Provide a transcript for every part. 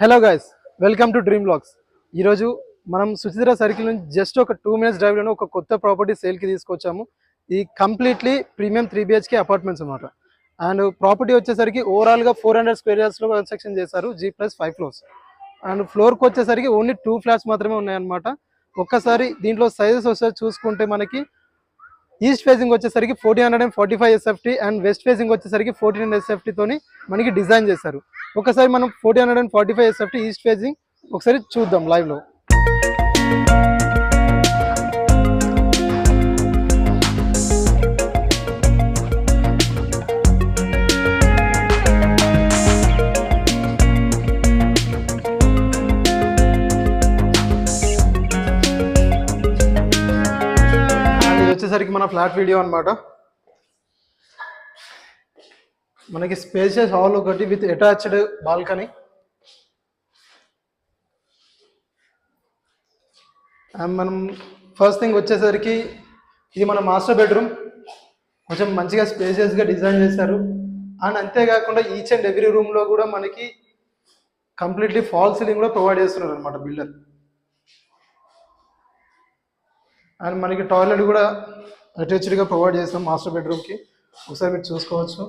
Hello guys, welcome to Dream Blogs. ఈరోజు మనం Suchitra circle నుంచి జస్ట్ ఒక 2 minutes డ్రైవ్లోనే ఒక కొత్త ప్రాపర్టీ సేల్కి తీసుకొచ్చాము. ఈ కంప్లీట్లీ ప్రీమియం 3 BHK అపార్ట్మెంట్స్ అనమాట. అండ్ ప్రాపర్టీ వచ్చేసరికి ఓవరాల్గా 400 square yardsలో కన్స్ట్రక్షన్ చేశారు, G+5 floors. అండ్ ఫ్లోర్కి వచ్చేసరికి ఓన్లీ 2 flats మాత్రమే ఉన్నాయన్నమాట. ఒక్కసారి దీంట్లో సైజెస్ వచ్చేసి చూసుకుంటే మనకి ఈస్ట్ ఫేసింగ్ వచ్చేసరికి 1445 SFT అండ్ వెస్ట్ ఫేసింగ్ వచ్చేసరికి 1400 SFT తోని మనకి డిజైన్ చేశారు. ఒకసారి మనం 1445 SFT ఈస్ట్ ఫేసింగ్ ఒకసారి చూద్దాం లైవ్ లో. వచ్చేసరికి మన ఫ్లాట్ వీడియో అన్నమాట. మనకి స్పేషియస్ హాల్ ఒకటి విత్ అటాచ్డ్ బాల్కనీ. అండ్ మనం ఫస్ట్ థింగ్ వచ్చేసరికి ఇది మన మాస్టర్ బెడ్రూమ్. కొంచెం మంచిగా స్పేషియస్గా డిజైన్ చేశారు. అండ్ అంతేకాకుండా ఈచ్ అండ్ ఎవ్రీ రూమ్లో కూడా మనకి కంప్లీట్లీ ఫాల్ సీలింగ్ కూడా ప్రొవైడ్ చేస్తున్నారు అనమాట బిల్డర్. అండ్ మనకి టాయిలెట్ కూడా అటాచ్డ్గా ప్రొవైడ్ చేస్తాం మాస్టర్ బెడ్రూమ్కి. ఒకసారి మీరు చూసుకోవచ్చు.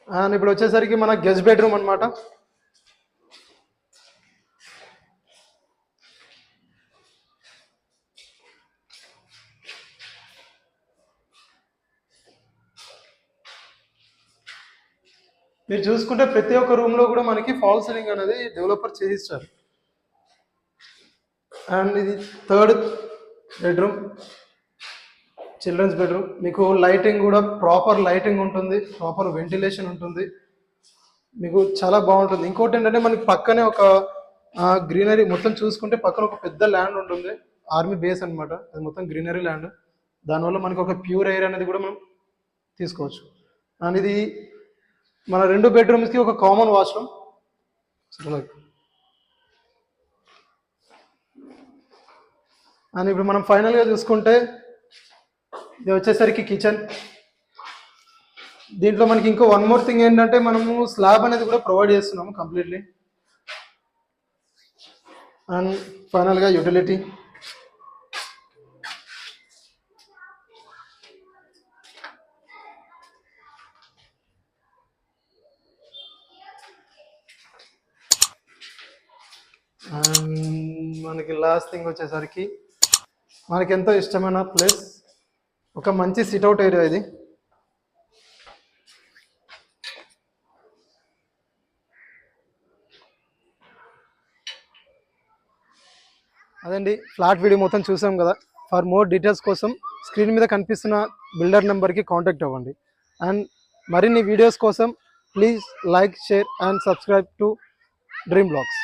అండ్ ఇప్పుడు వచ్చేసరికి మన గెస్ట్ బెడ్రూమ్ అనమాట. మీరు చూసుకుంటే ప్రతి ఒక్క రూమ్లో కూడా మనకి ఫాల్ సీలింగ్ అనేది డెవలపర్ చేయిస్తారు. అండ్ ఇది థర్డ్ బెడ్రూమ్, చిల్డ్రన్స్ బెడ్రూమ్. మీకు లైటింగ్ కూడా ప్రాపర్ లైటింగ్ ఉంటుంది, ప్రాపర్ వెంటిలేషన్ ఉంటుంది, మీకు చాలా బాగుంటుంది. ఇంకోటి ఏంటంటే మనకి పక్కనే ఒక గ్రీనరీ, మొత్తం చూసుకుంటే పక్కన ఒక పెద్ద ల్యాండ్ ఉంటుంది, ఆర్మీ బేస్ అనమాట. అది మొత్తం గ్రీనరీ ల్యాండ్. దానివల్ల మనకి ఒక ప్యూర్ ఎయిర్ అనేది కూడా మనం తీసుకోవచ్చు. అండ్ ఇది మన 2 bedrooms ఒక కామన్ వాష్రూమ్. అండ్ ఇప్పుడు మనం ఫైనల్గా చూసుకుంటే ఇది వచ్చేసరికి కిచెన్. దీంట్లో మనకి ఇంకో వన్ మోర్ థింగ్ ఏంటంటే మనము స్లాబ్ అనేది కూడా ప్రొవైడ్ చేస్తున్నాము కంప్లీట్లీ. అండ్ ఫైనల్గా యూటిలిటీ. అండ్ మనకి లాస్ట్ థింగ్ వచ్చేసరికి మనకి ఎంతో ఇష్టమైన ప్లేస్, ఒక మంచి సిట్అవుట్ ఏరియా ఇది. అదండి, ఫ్లాట్ వీడియో మొత్తం చూసాం కదా. ఫర్ మోర్ డీటెయిల్స్ కోసం స్క్రీన్ మీద కనిపిస్తున్న బిల్డర్ నెంబర్కి కాంటాక్ట్ అవ్వండి. అండ్ మరిన్ని వీడియోస్ కోసం please like, share and subscribe to Dream blogs.